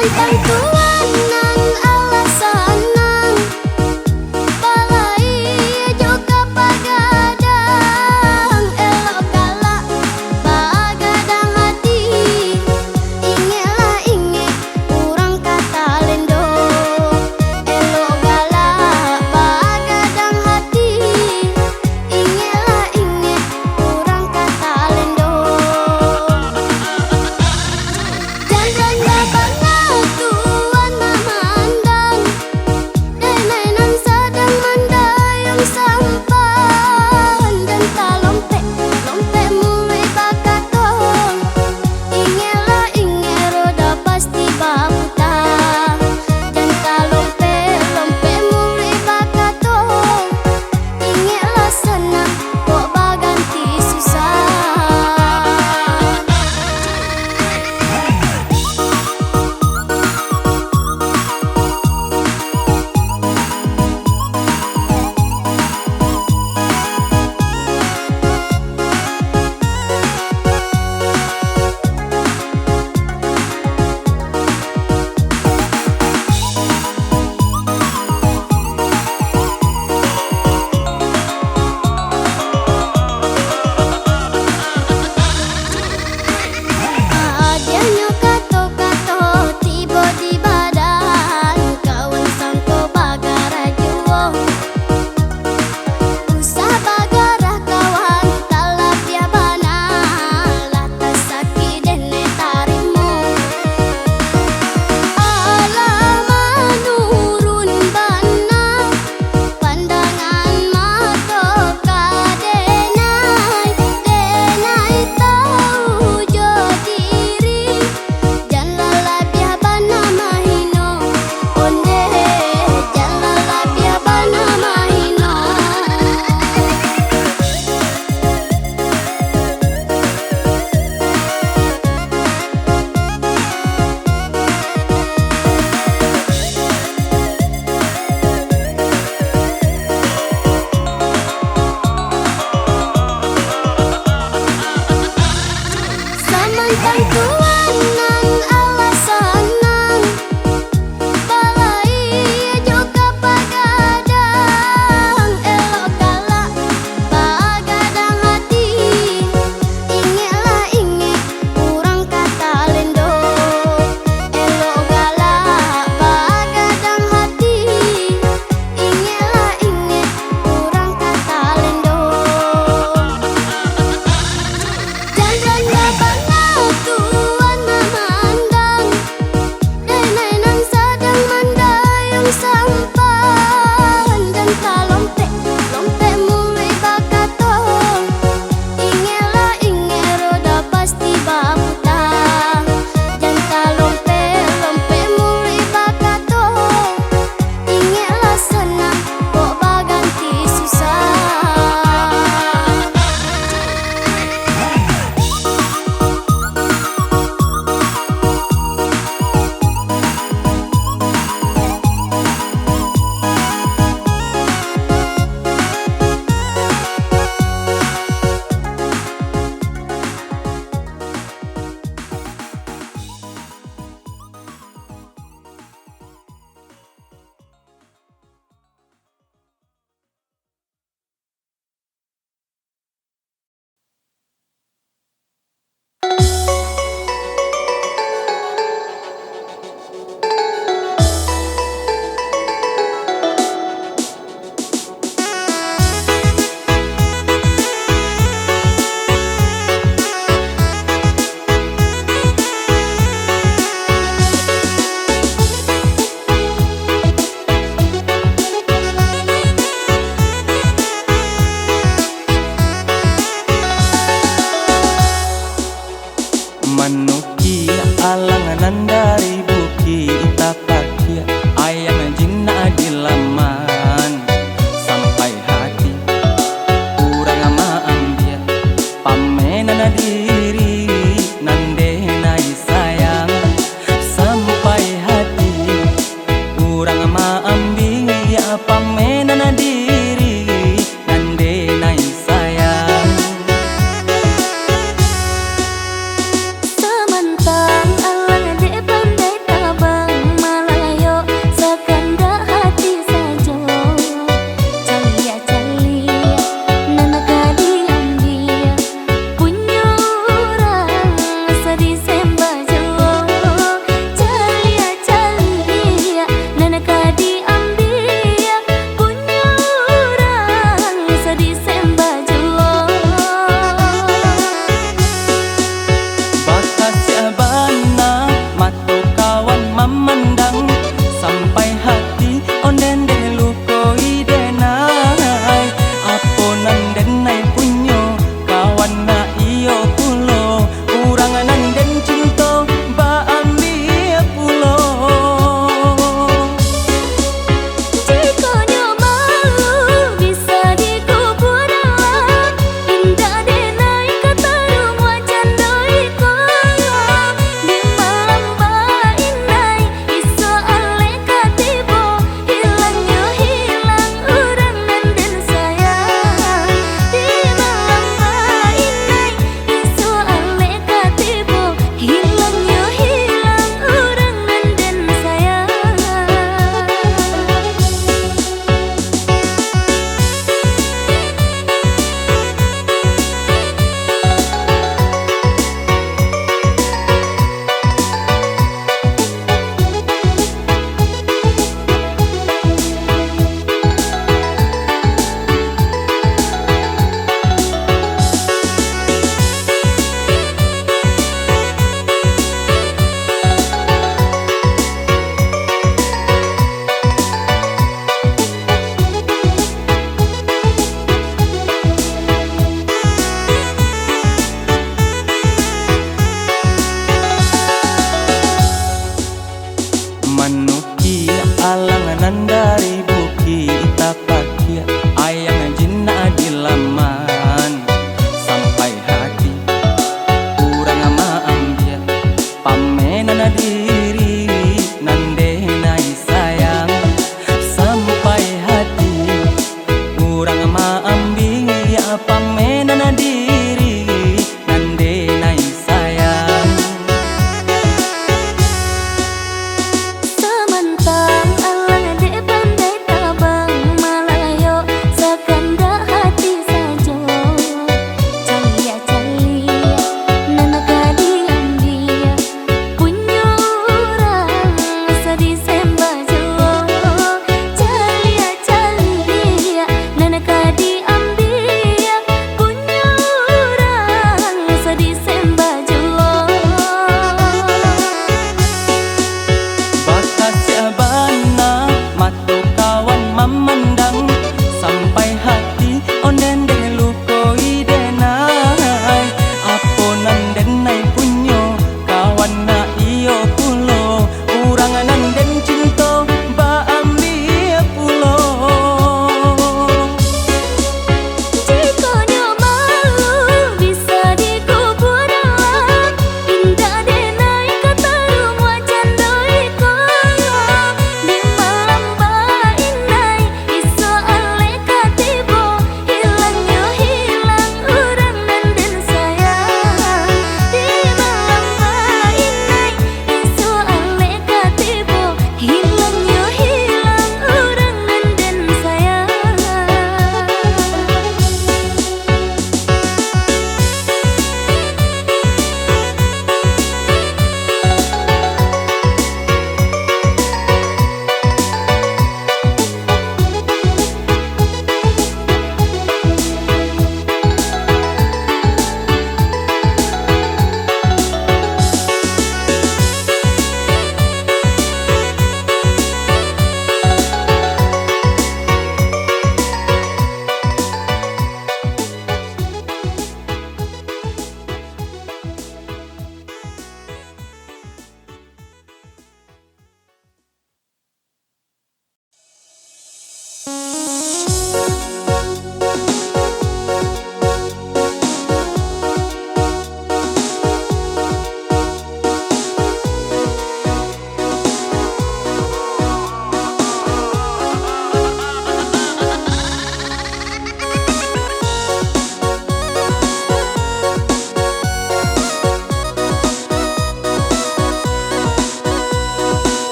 tentang tuan nan alasan balai juga pagadang elok galak pagadang hati ingelah inge kurang kata lendo elok galak pagadang hati ingelah inge kurang kata lendo dan bangga tua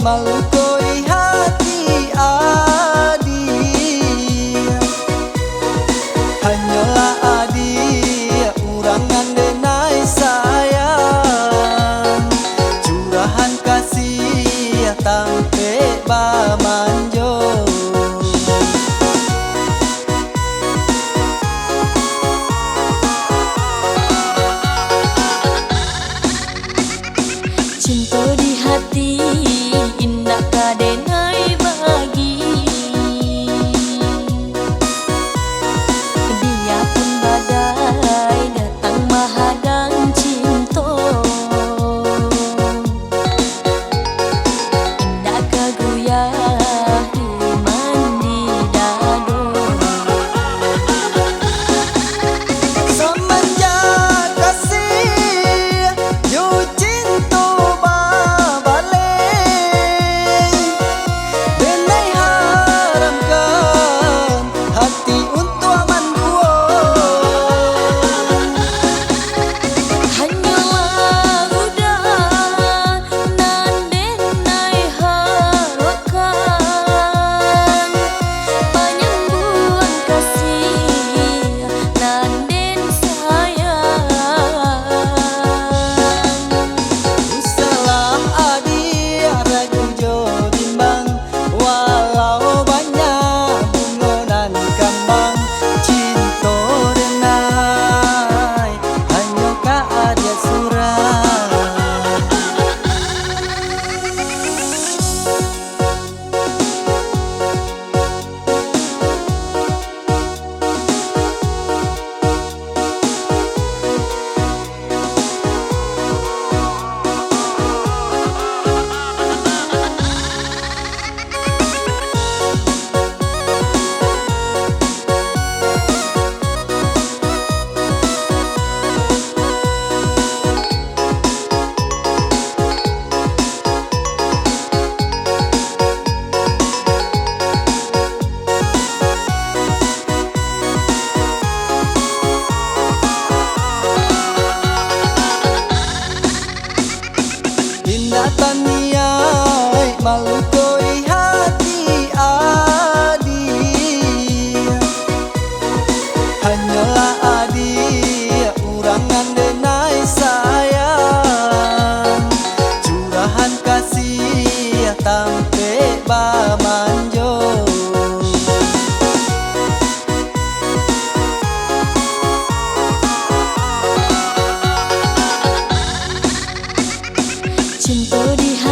malukoi hati adi. Hanyalah adi urangan denai sayang, curahan kasih tampe bamanjo. Cinta di hati indah kadenai bagi, biarpun badai datang menghadang cinta, indah kaguyah iman di dado. Semenjak kasih yo cinta taniai malukoi hati adi. Hanyalah adi urangan denai sayang, curahan kasih tampe bamanjo. Cinta di hati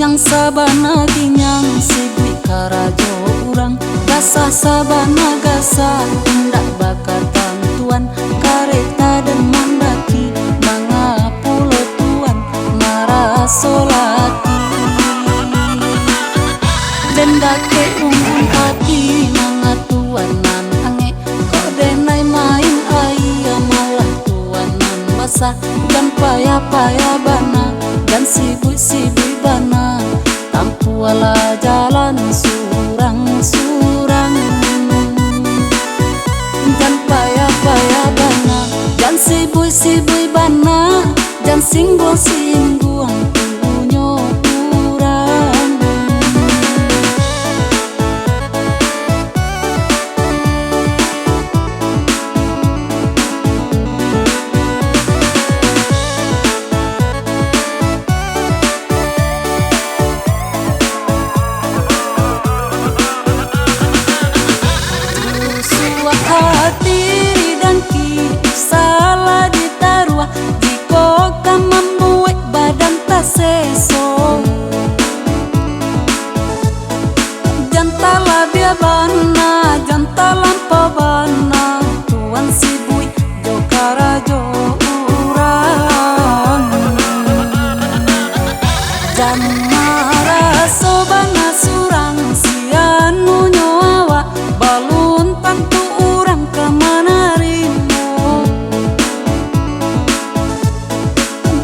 Ginyang sabana ginyang sibui karajo urang Gasah sabana gasah tindak bakatan tuan Kareta dan mandaki mga pulau tuan Narasolati Dendake umbun hati mga tuanan ange Kodenay main ayah malah tuanan basah Dan payah-payah bana dan sibui-sibui bana Tampu ala jalan surang-surang Dan payah-payah bana dan sibui-sibui bana Dan singgul-singguang punyo kurang hati dan salah ditaruh jika kan membuat badan tak seso Jantala dia bana jantalan pabana tuan sibui jokarajo urang Jan marah sobana surang sianu nyawa balun tantu urang kemana rimu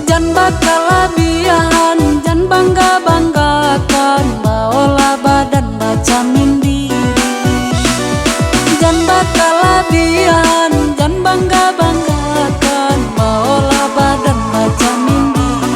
Jan bakal labihan jan bangga-banggakan baola badan baca mindiri Jan bakal labihan jan bangga-banggakan baola badan baca mindiri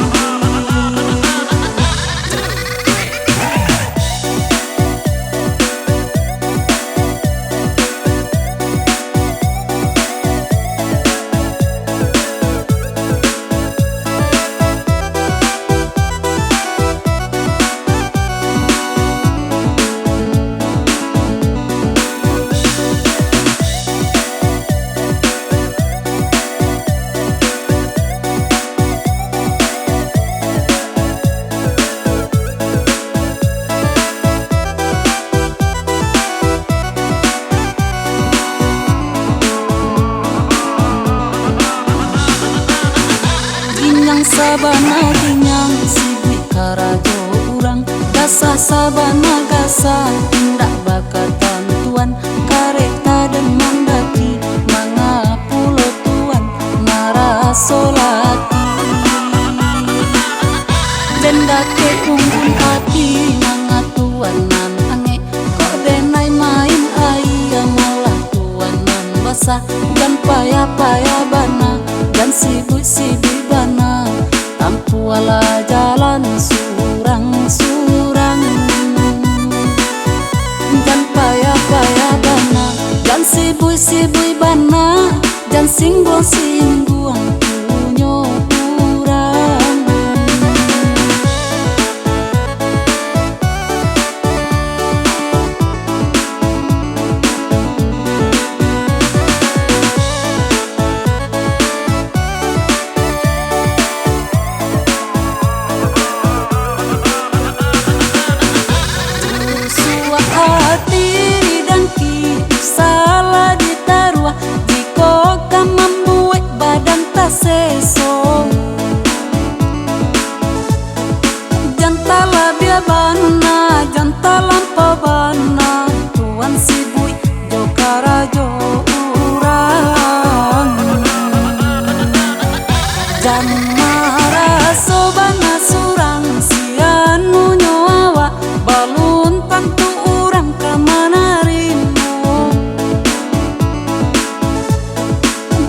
Ginyang sabana ginyang sibui karajo urang Gasah sabana gasah tindak bakatan tuan Kareta dan mandaki mga pulau tuan Narasolati Dendake umbun hati mga tuanan ange Kodenay main ayah malah tuanan basah Dan payah-payah bana dan sibui-sibui bana Tampu ala jalan surang-surang Dan payah-payah bana dan sibui-sibui bana Dan singgul-singguang punyo kurang hati dan salah ditaruh jika kan membuat badan tak seso Jantala dia bana jantalan pabana tuan sibui jokarajo urang Jan marah sobana surang sianu nyawa balun tantu urang kemana rimu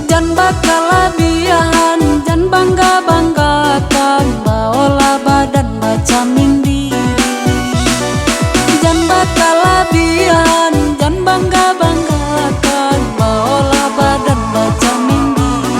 Jan bakal labihan jan bangga-banggakan baola badan baca mindiri Jan bakal labihan jan bangga-banggakan baola badan baca mindiri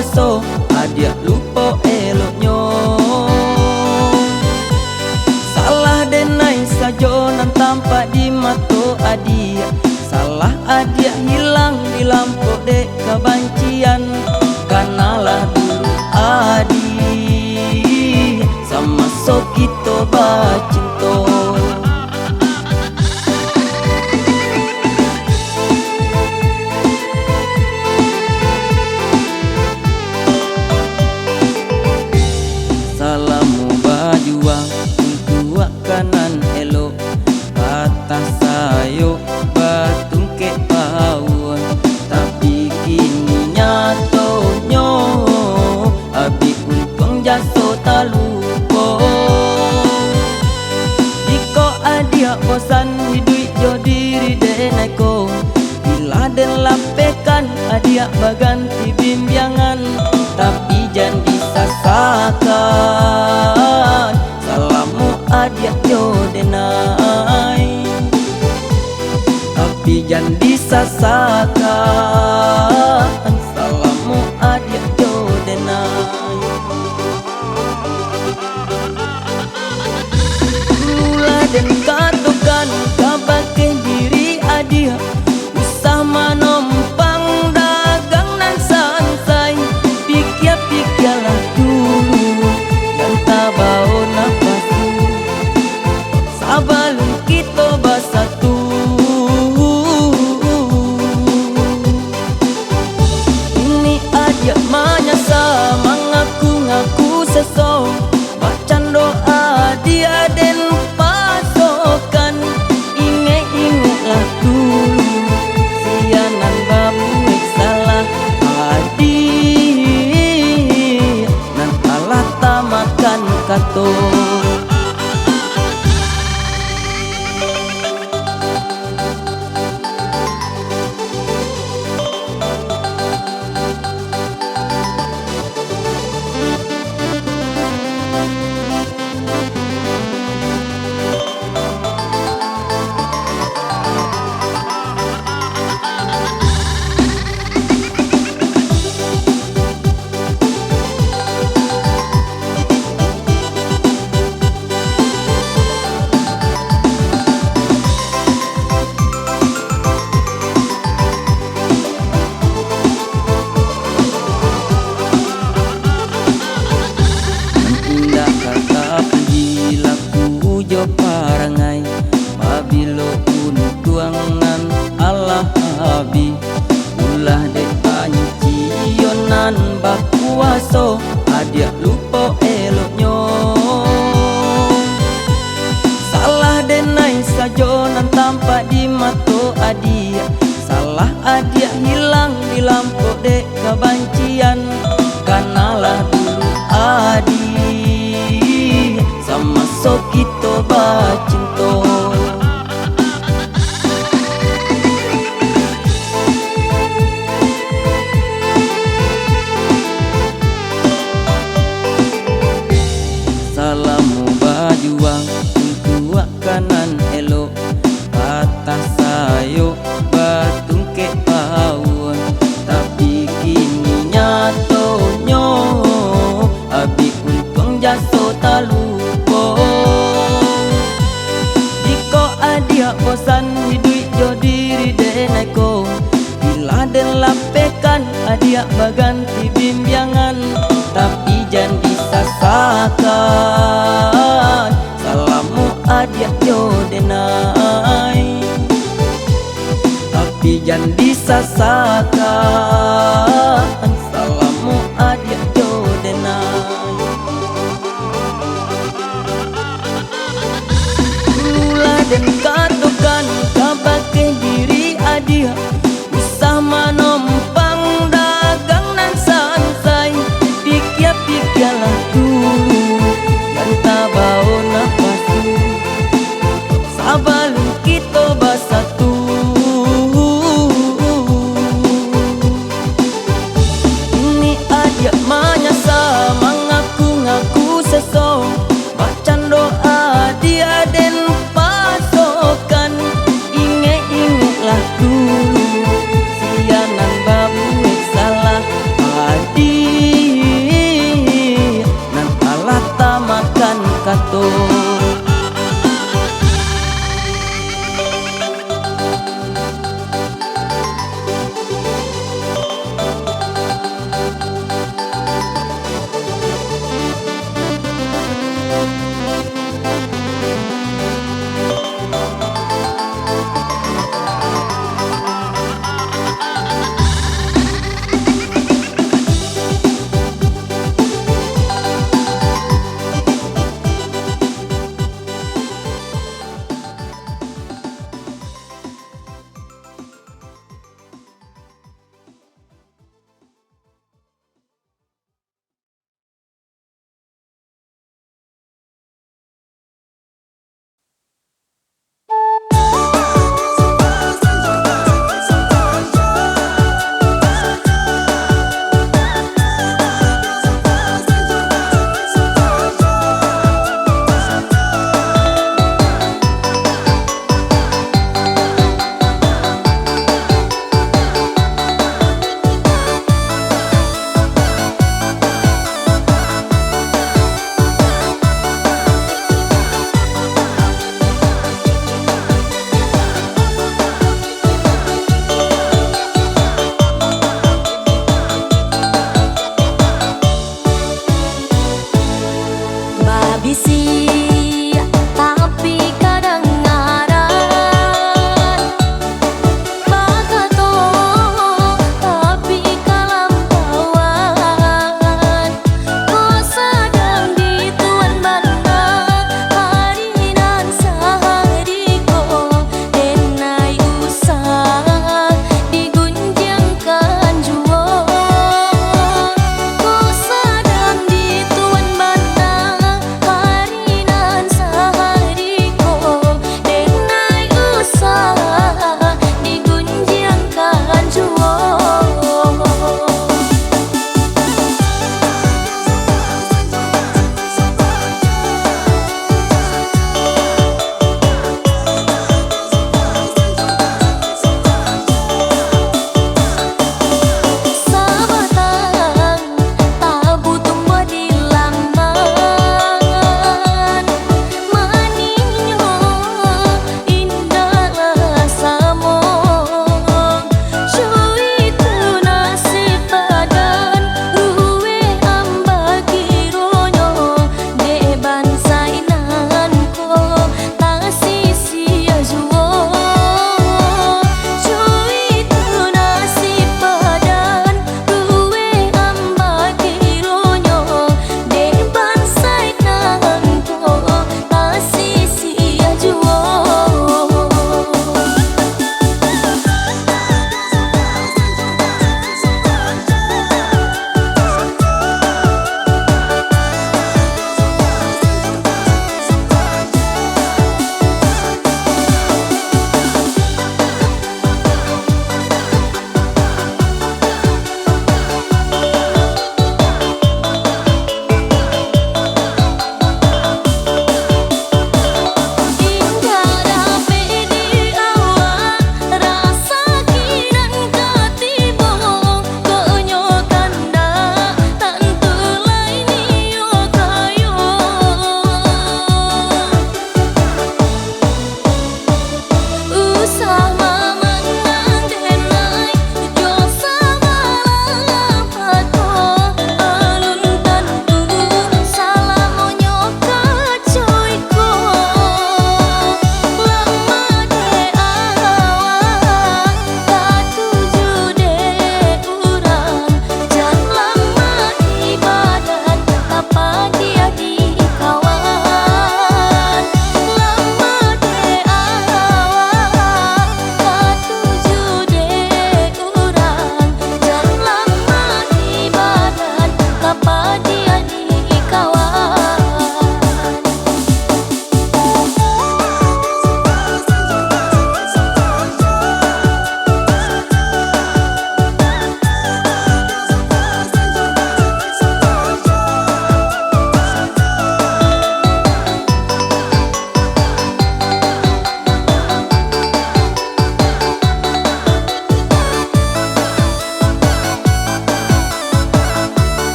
puaso adia lupa eloknya. Salah denai sajo nan tampak di mato adia, salah adia hilang di lampu dek kebancian. Kanalah dulu adi sama so kita bacinto. Salamu bajuang untuk kanan elok, patah sayo batung ke bawah. Tapi kini nyatonyo abi untung jaso talupo. Diko adia bosan hidup jo diri deneko, bila den lapekan adia baganti bimbyangan. Tapi jangan disasakan, salamu adia jo denai. Tapi jangan disasakan, salamu adia jo denai. Mula dan katukan kabake diri adia, usah manompang dagang nan sansai. Pikir-pikirlah dulu dan tabau napasu, sabalun kita basatu. Ini aja manyasa mengaku-ngaku seso, bacan doa dia den pasokan. Ingat-ingatlah dulu sianan babu salah adi nan alah tamakan kato. Indah kata puji laku jo parangai, babilo untuangan Allah habi. Ulah dek pancionan bakuaso adia lupa eloknya. Salah denai sajo nan tampak di mato adia, salah adia hilang di lampu dek kebancian. Kanalah dulu adi sama so kita bacinto. Salamu bajuang untuk kanan elok, patah sayo batung ke bawah. Tapi kini nyatonyo abi untung jaso talupo. Diko adia bosan hidup jo diri deneko, bila den lapekan adia baganti bimbyangan. Tapi jangan disasakan, salamu adia jo denai. Tapi jangan disasakan, salamu adia jo denai. Mula dan katukan kabake diri adia, usah manompang dagang nan sansai. Pikir-pikirlah dulu dan tabau napasu, sabalun kita basatu. Ini adia manyasa mengaku-ngaku seso, bacan doa dia den pasokan.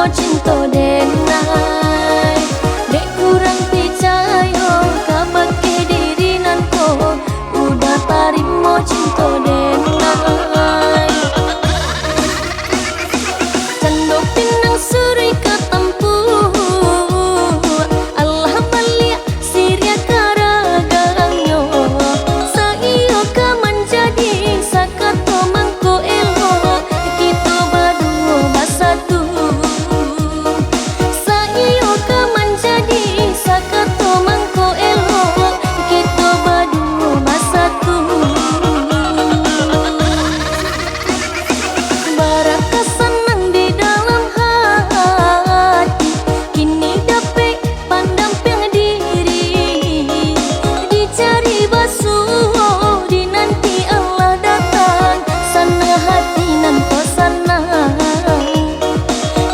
tarimo cinta denai. Dek kurang percaya kabake diri nanko, udah tarimo cinta denai. Cando pinang suri ketempu, Allah balia siria karagangyo. Saiyo ka menjadi sakato mangko elo, kita berdua bersatu. Saiyo ka menjadi sakato mangko elo, kita berdua bersatu. Baraka senang di dalam hati, kini dapat pendamping diri. Dicari basuh, dinanti Allah datang, sana hati nan pesanang.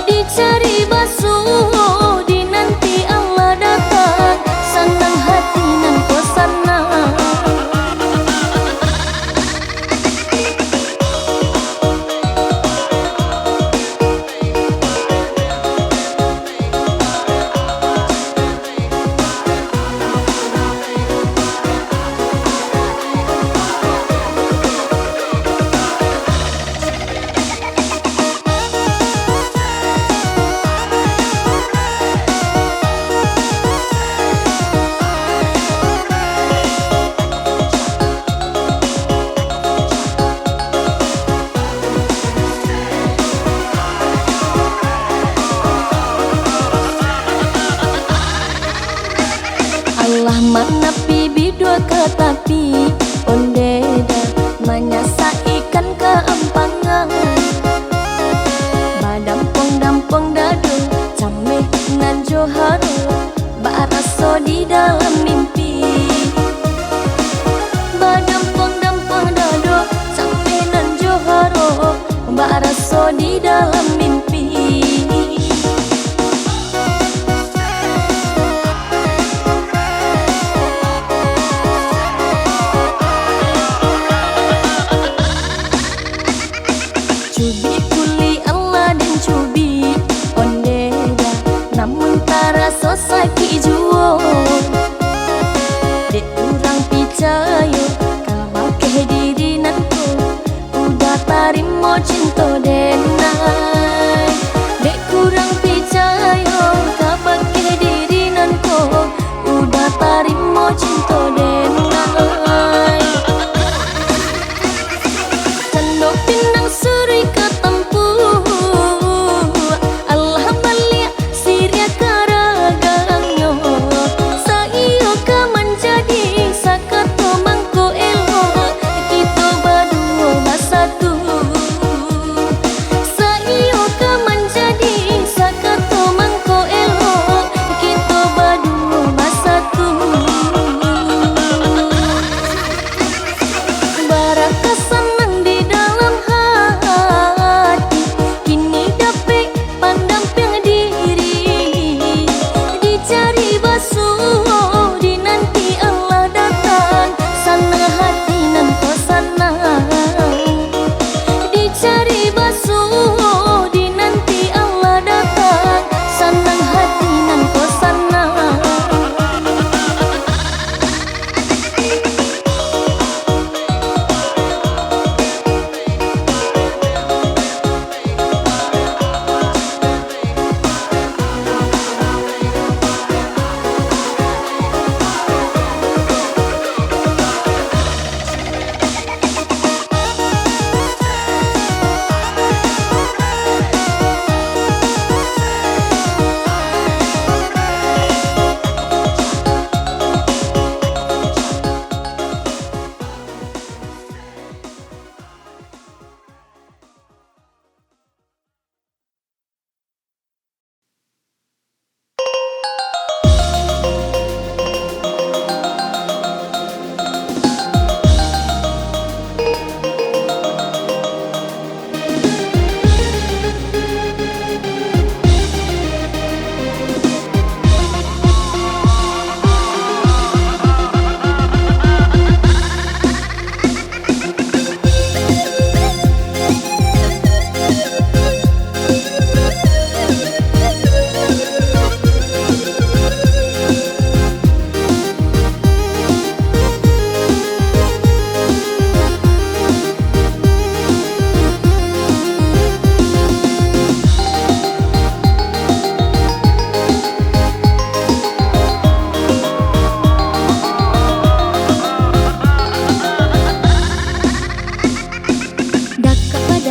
Dicari basuh, dinanti Allah datang, senang hati nan pesanang. Allah menepi bidua ketapi, ondeda menyelesaikan keempangan. Badampong-dampong dado, cameh nan joharo, baraso di dalam mimpi. Badampong-dampong dado, cameh nan joharo, baraso di dalam mimpi. Cubi kuli Allah dan cubi ondeda, namun tarasa sakit jua. Dek kurang percaya kabake diri nanko, udah tarimo cinta denai. Dek kurang percaya kabake diri nanko, udah tarimo cinta denai. Cando pinang suri ketempu, Allah balia siria karagangyo. Saiyo ka menjadi sakato mangko elo, kita berdua bersatu.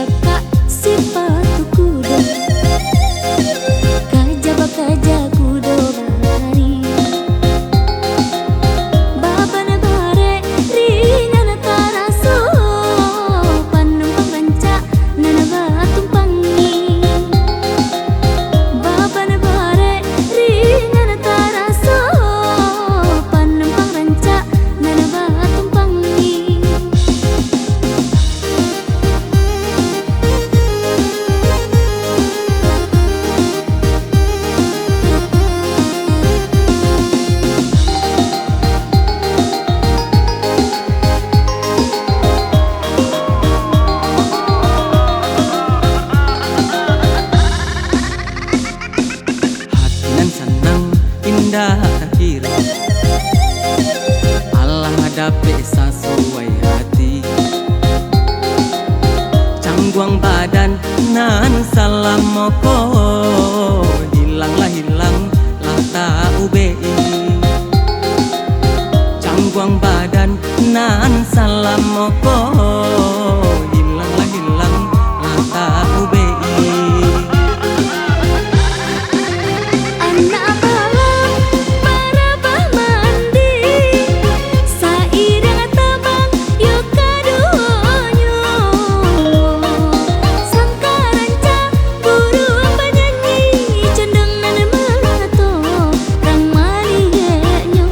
daka sifatu kuda kajaba kaja kudo bari babana bare rinana taraso panumpang ranca nana batumpangi babana bare rinana taraso panumpang ranca nana batumpangi. Hati nan senang indah tak kira Allah hadapi sesuai hati cangguang badan nan salam moko hilanglah tak ubei cangguang badan nan salam moko hilanglah tak ubei. Anak balang barabah mandi sairang tabang yo kadonyo sangkaranca burung penyanyi cenderung nana melato rang malienyo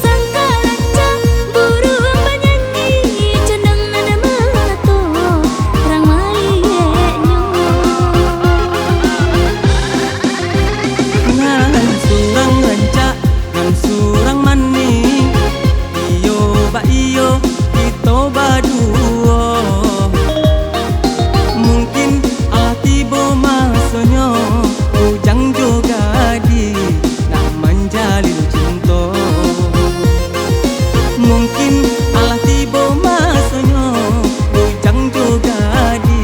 sangkaranca burung penyanyi cenderung nana melato rang malienyo. Nan surang ranca nan surang mani iyo ba iyo kita baduo mungkin Allah tiba masanya ujang juga di nak menjalin cinta mungkin Allah tiba masanya ujang juga di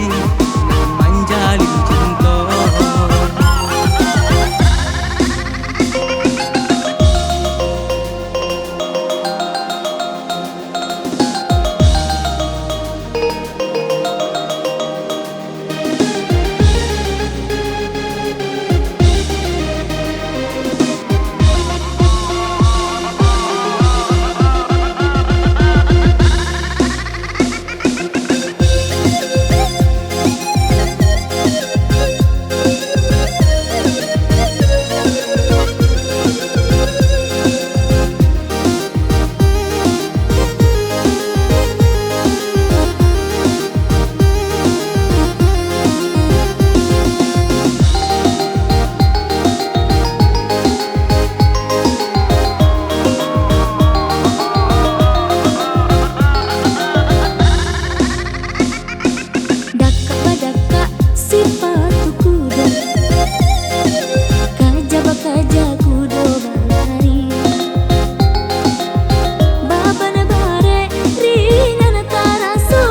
nak menjalin cinta. Daka badaka sifatu kuda kajaba kaja kudo bari babana bare rinana taraso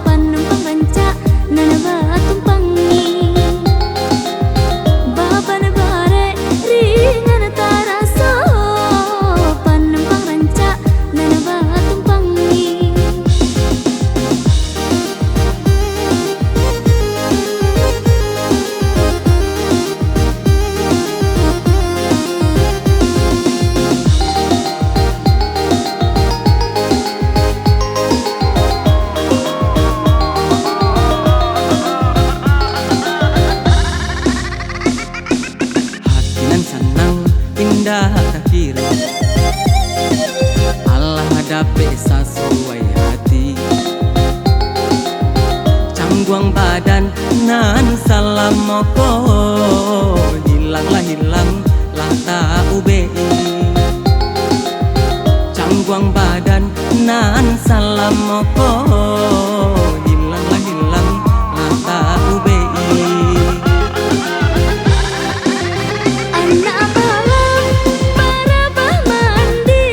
panumpang ranca nana batumpangi babana bare rinana taraso panumpang ranca nana batumpangi. Hati nan senang indah tak kira Allah hadapi sesuai hati cangguang badan nan salam moko hilanglah tak ubei cangguang badan nan salam moko hilanglah tak ubei. Anak balang barabah mandi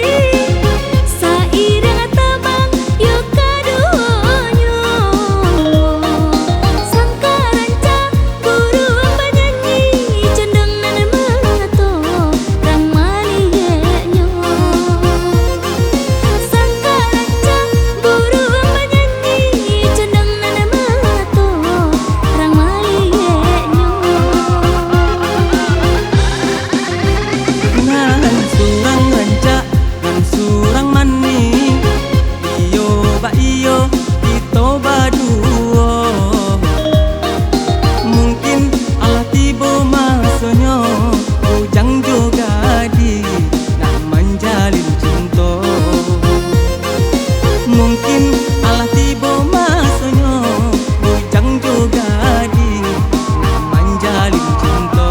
sairang tabang yo kadonyo sangkaranca burung penyanyi cenderung nana melato rang malienyo sangkaranca burung penyanyi kaduo. Mungkin Allah tiba masanya bujang juga di nak menjalin cinta. Mungkin Allah tiba masanya bujang juga di nak menjalin cinta.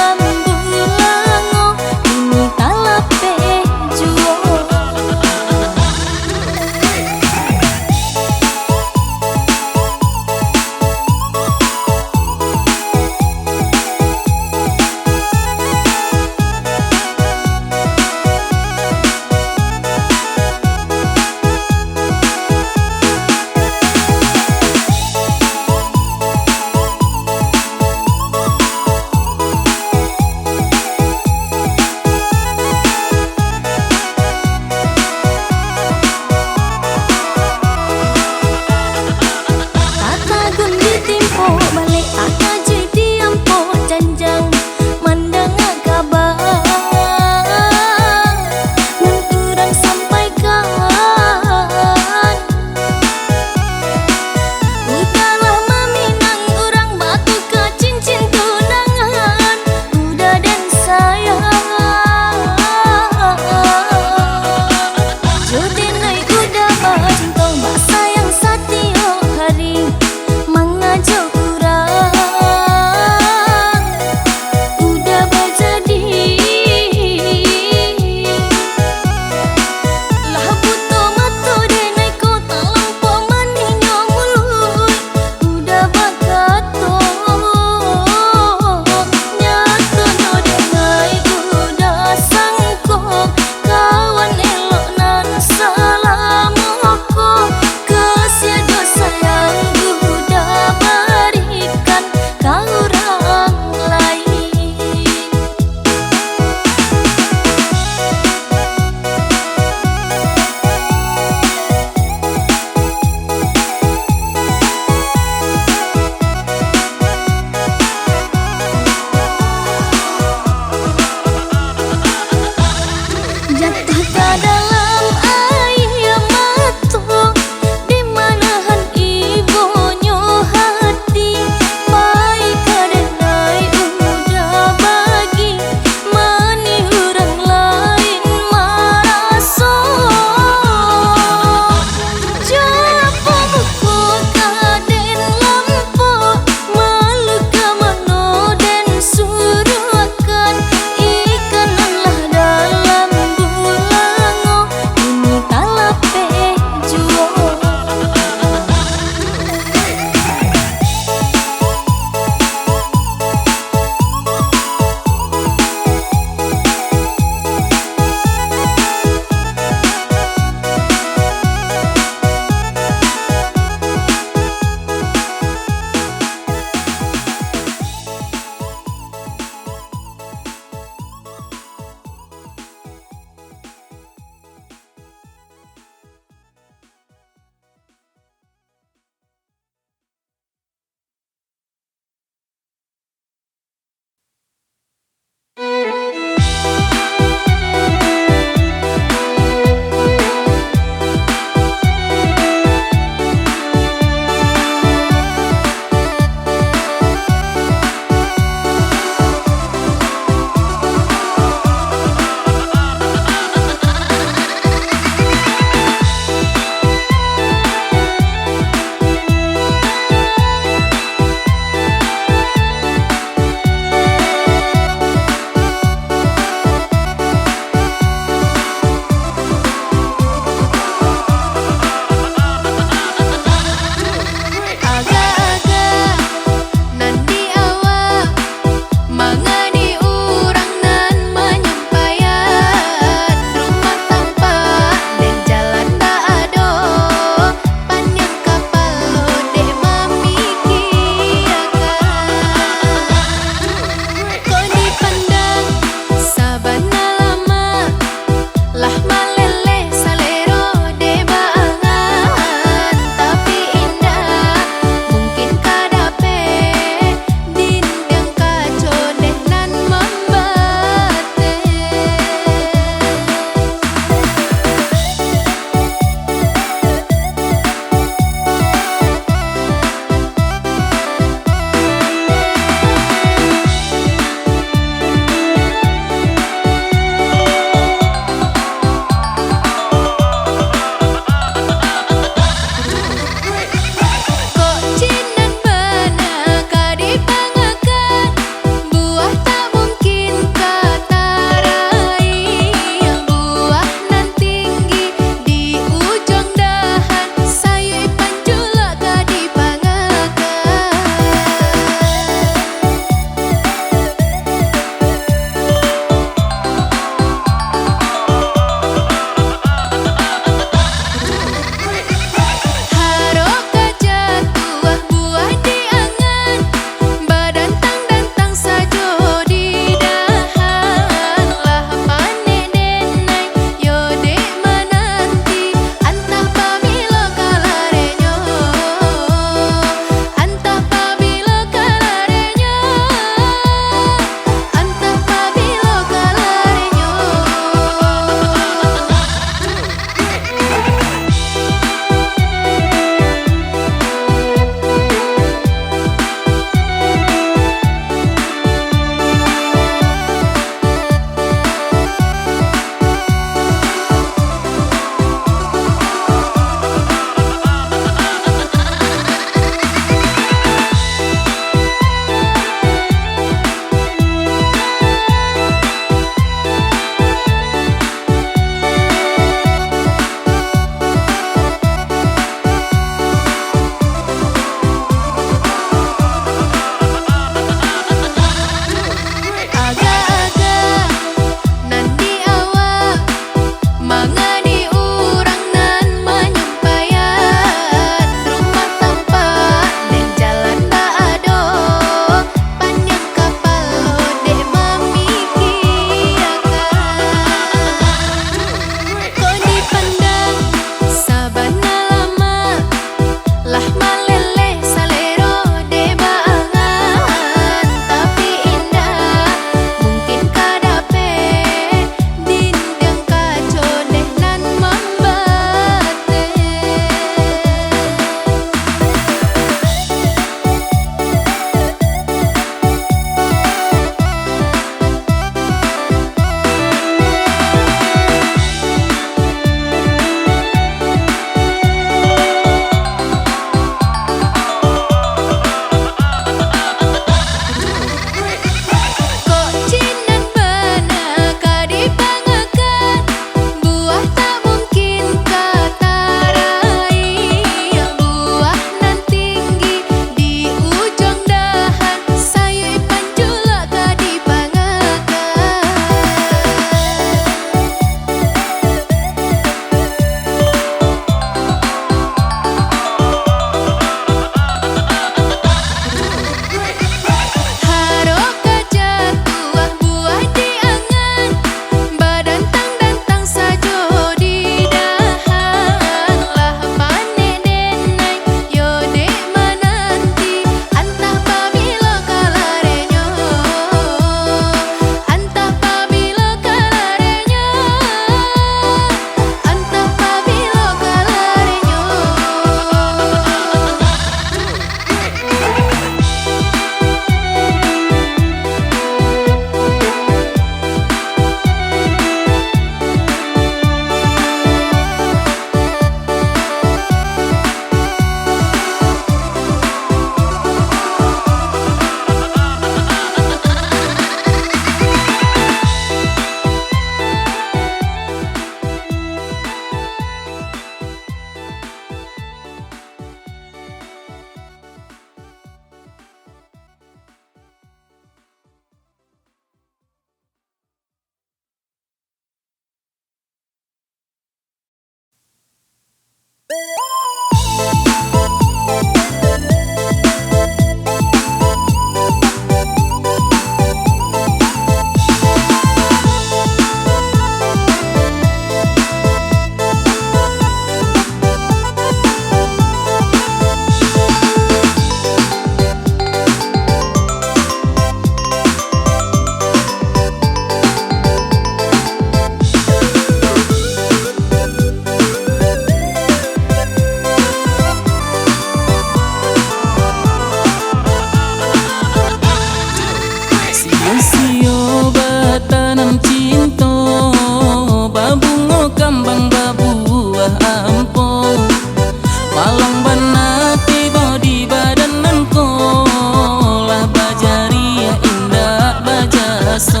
taraso.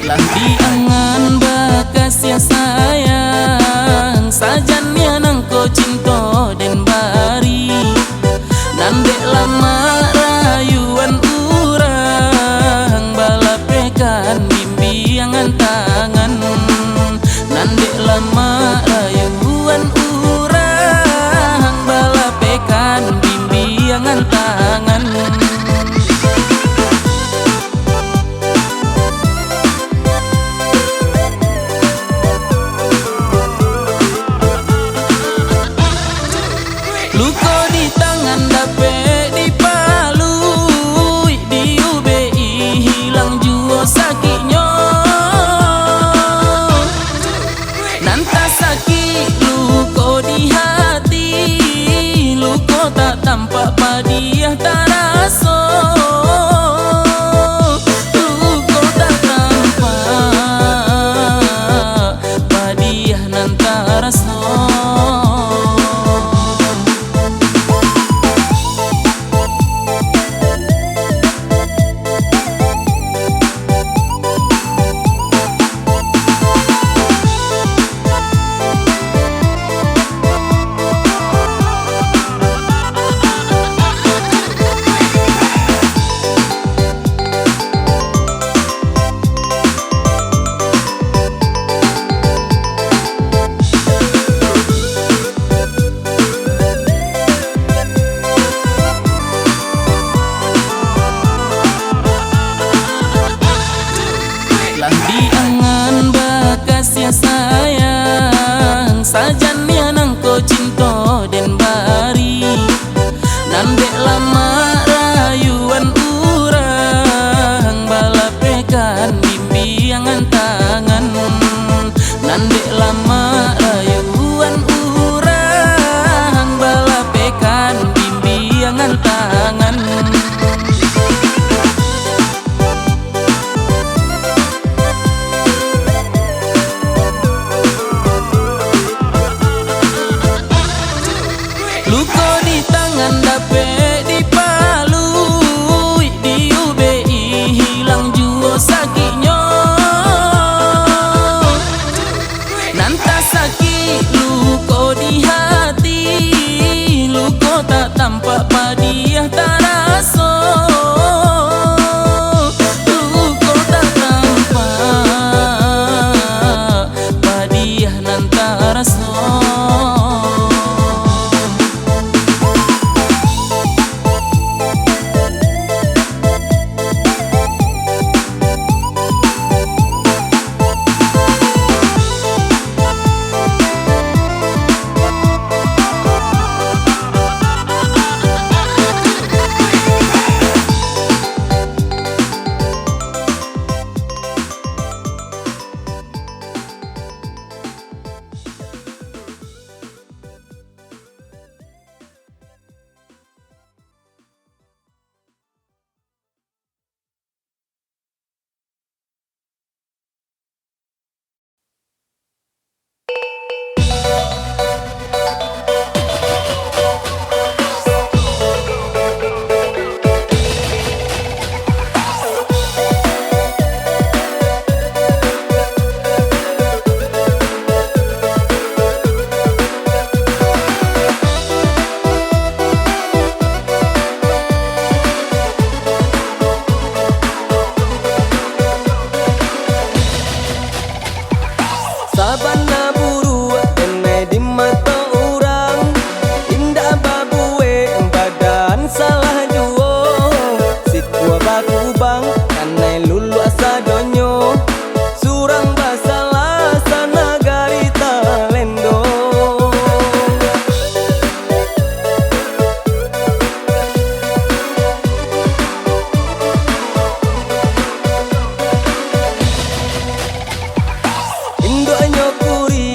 Lah diangan bakas ya sayang, sajannya nangko cinta den bari. Nandek lama rayuan urang, balapekan bimbingan tangan. Nandek lama rayuan urang, balapekan bimbingan tangan. Luko di tangan dape di palu, di UBI hilang jua sakitnya. Nanta sakit luko di hati, luko tak tampak padiah taraso. Luko tak tampak padiah nan taraso. Lah diangan bakas ya sayang, sajannya nangko cinta den bari. Nandek lama rayuan urang, balapekan bimbingan tangan. Nandek lama rayuan urang, balapekan bimbingan tangan. Luko di tangan dape di palu, di UBI hilang jua sakitnya. Nanta sakit luko di hati, luko tak tampak padiah taraso. Luko tak tampak padiah nan taraso. Sabana buru denai di mata orang, indah babue badan salah juo. Sikua baku bang kanai lulu asa donyo, surang basalah sana gari talendo. Indonya kuri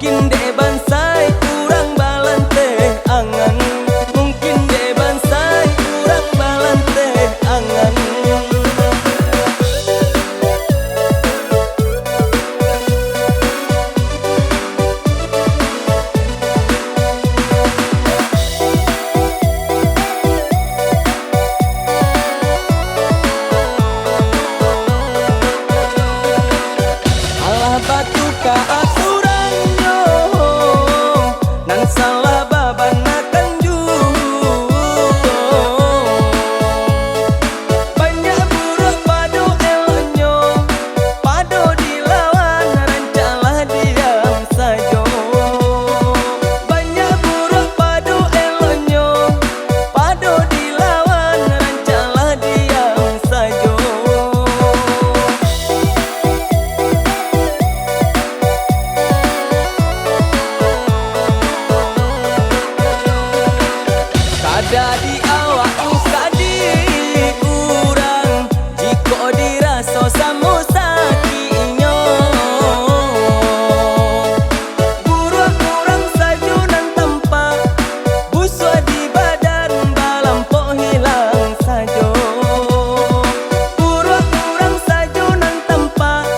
Mungkin de bansai kurang balante angan, mungkin de bansai kurang balante angan. Alah batu ka aturannya nan salah babanakan banyak buruk padu elonyo, padu dilawan rancalah diam sajo. Banyak buruk padu elonyo, padu dilawan rancalah diam sajo. Kada di awak usadi urang, jiko diraso samo sakinyo. Buruak kurang sajo nan tempat, buswa di badan balampok hilang sajo. Buruak kurang sajo nan tempat,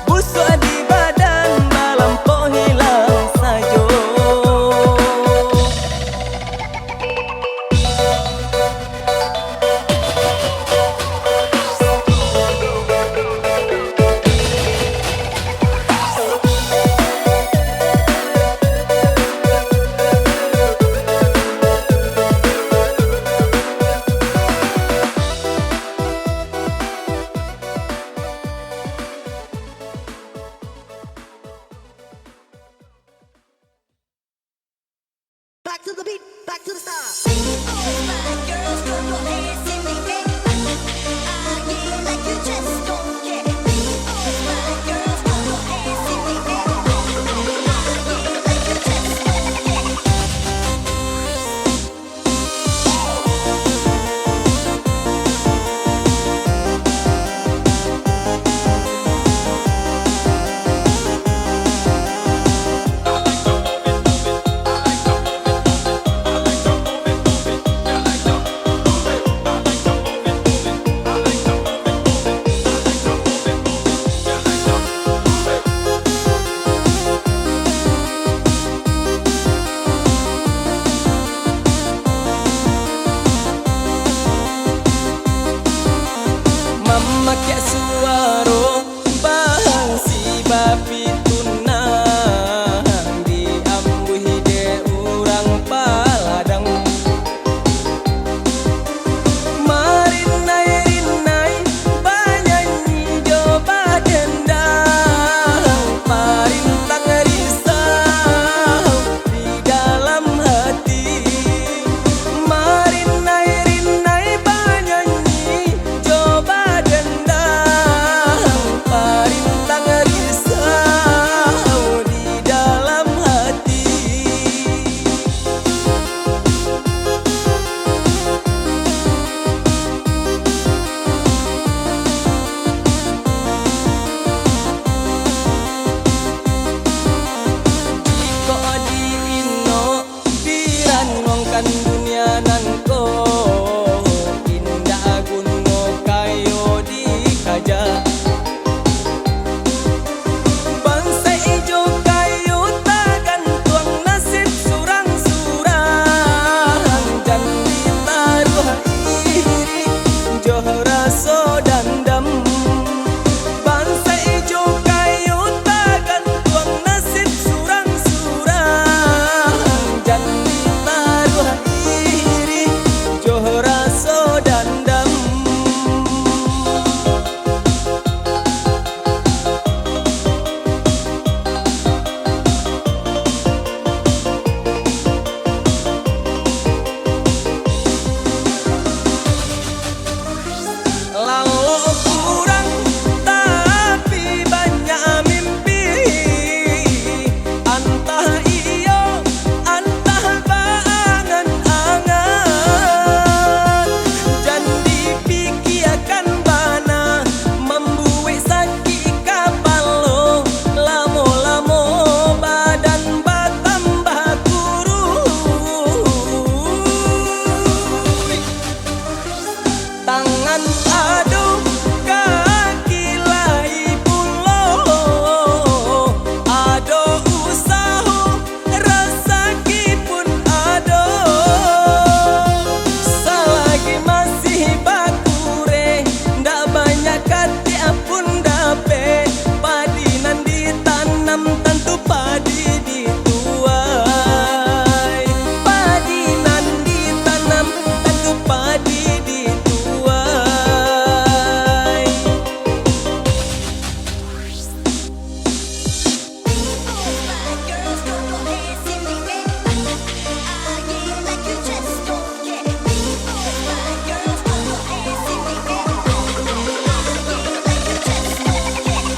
buswa di badan balampok hilang sajo. Back to the beat, back to the start. All my girls, throw your hands in the air. Yeah, like you just don't care. All my girls, throw your hands in the air. Yeah, like you just don't care. padi dituai, padi nan ditanam tentu padi dituai. All my girls, throw your hands in the air. Yeah, like you just don't care. All my girls, throw your hands in the air. Yeah, like you just don't care.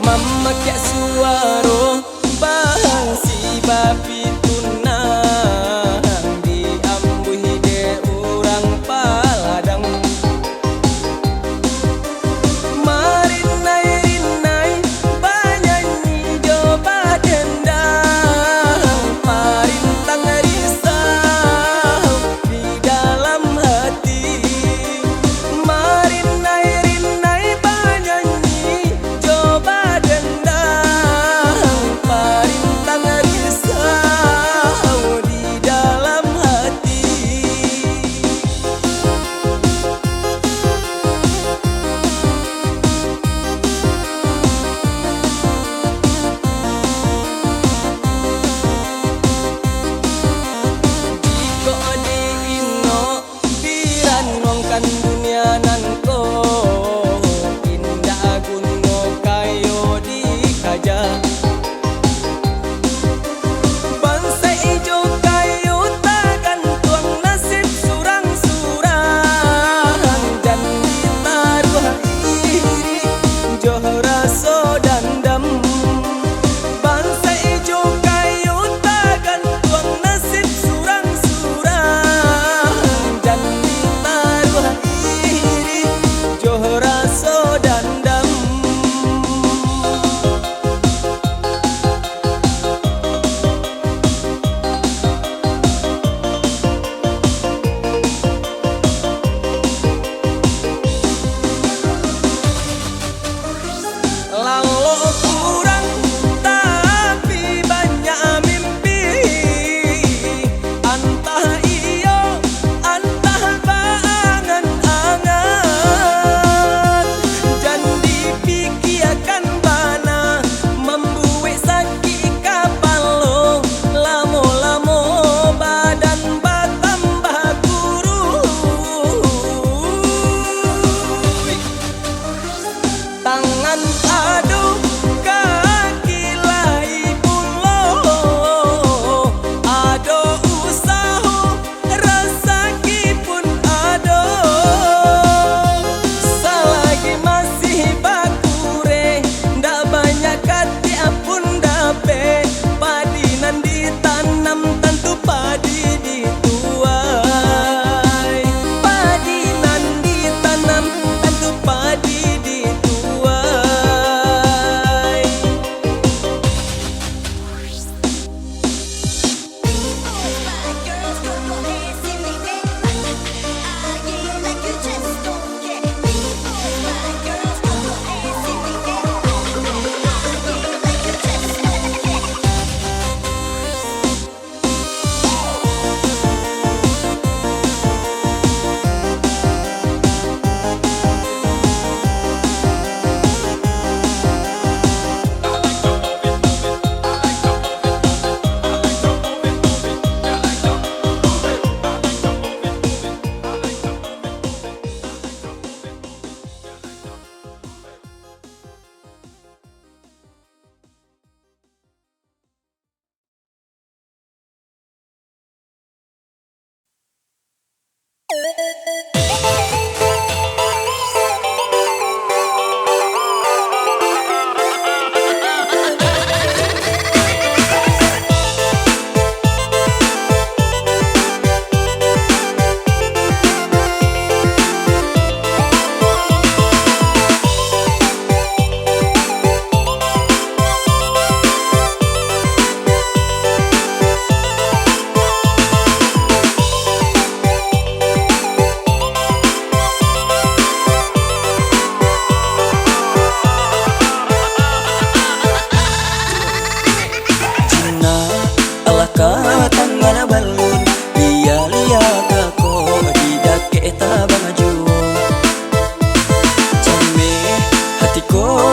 Mama kya suaro bahang si babi tunang diambuhi de urang paladang. Marinai rinai banyanyi coba dendang, parintang risau di dalam hati. Marinai rinai banyanyi coba dendang,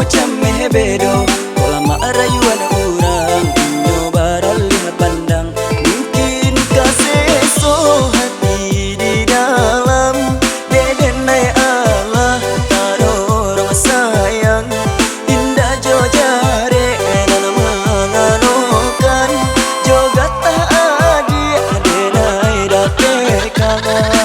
cameh bedo lama rayuan urang inyo baralih pandang mungkin kaseso hati di dalam dedenai Allah tarorong sayang indah jo jare nan manganokan jogat tak adi adenai dake kangen.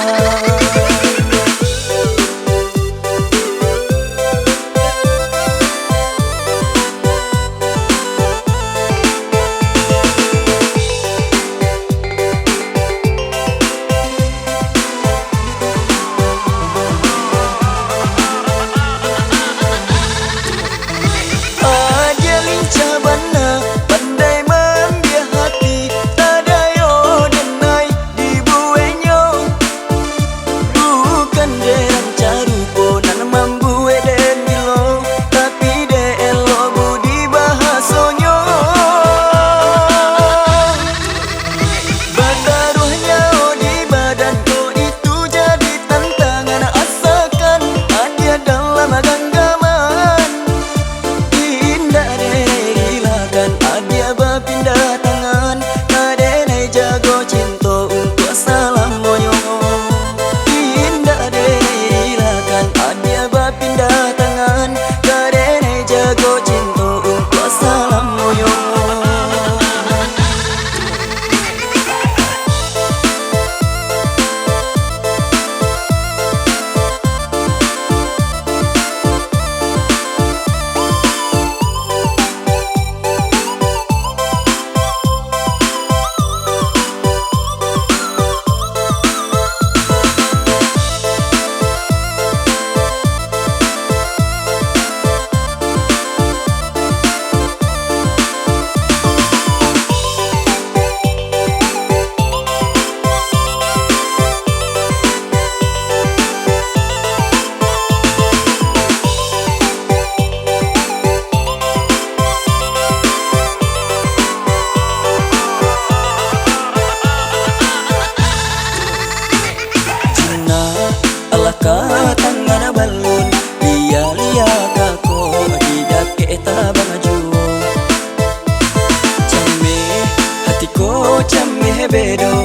Tangan balun lia kako hidak eta bangaju cameh hatiko cameh bedo